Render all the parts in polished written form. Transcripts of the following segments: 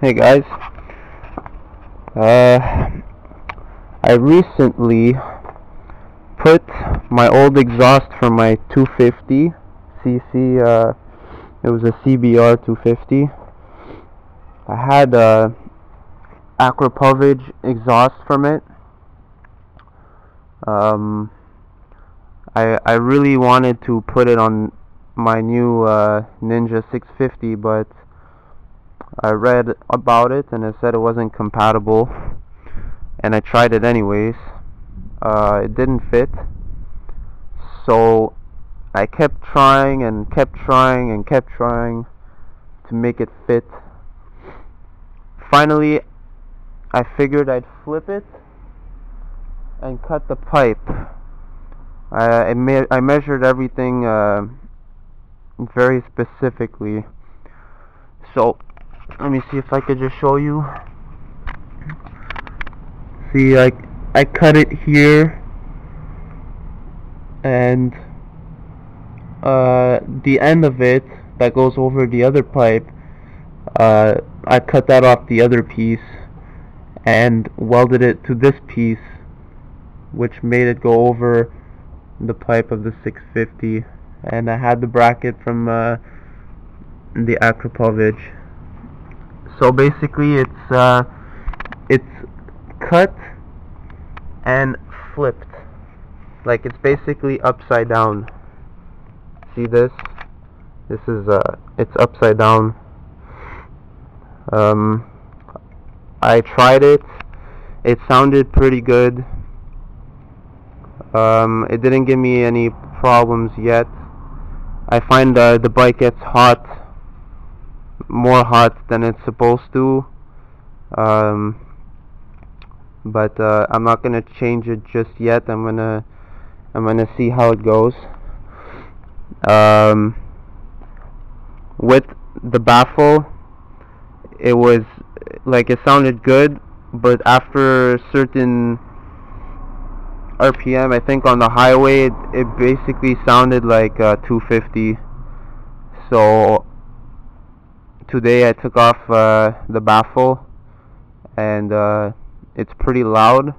Hey guys, I recently put my old exhaust from my 250 cc, it was a CBR 250. I had a akrapovic exhaust from it. I really wanted to put it on my new Ninja 650, but I read about it and it said it wasn't compatible, and I tried it anyways. It didn't fit, so I kept trying and kept trying and kept trying to make it fit. Finally, I figured I'd flip it and cut the pipe. I measured everything very specifically. So let me see if I could just show you. See, I cut it here, and the end of it that goes over the other pipe, I cut that off the other piece and welded it to this piece, which made it go over the pipe of the 650. And I had the bracket from the akrapovic. So basically it's cut and flipped, like it's basically upside down. See this? This is it's upside down. I tried it. It sounded pretty good. It didn't give me any problems yet. I find the bike gets hot, more hot than it's supposed to. But I'm not gonna change it just yet. I'm gonna see how it goes. With the baffle, it was like it sounded good, but after a certain RPM, I think on the highway, it basically sounded like 250. So today I took off the baffle, and it's pretty loud,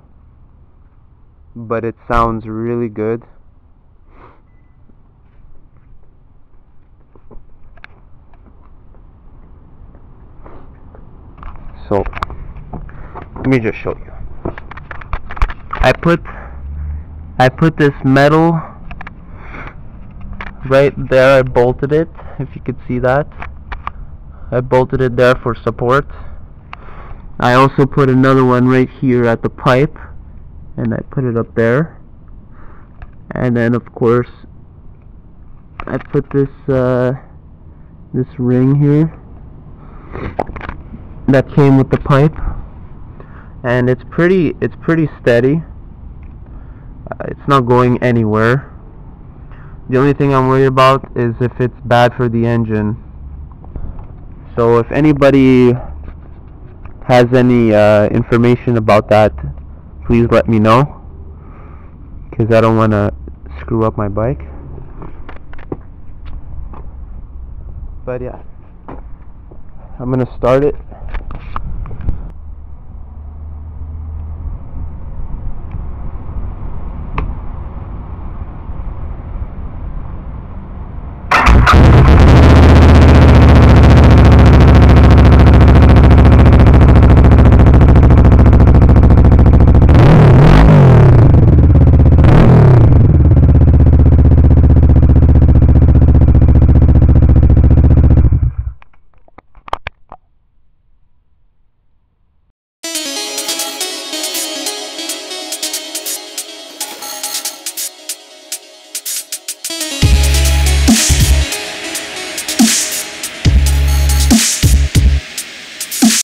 but it sounds really good. So let me just show you. I put this metal right there. I bolted it, if you could see that. I bolted it there for support. I also put another one right here at the pipe, and I put it up there. And then of course I put this this ring here that came with the pipe, and it's pretty steady. It's not going anywhere. The only thing I'm worried about is if it's bad for the engine. So if anybody has any information about that, please let me know, because I don't want to screw up my bike. But yeah, I'm gonna start it.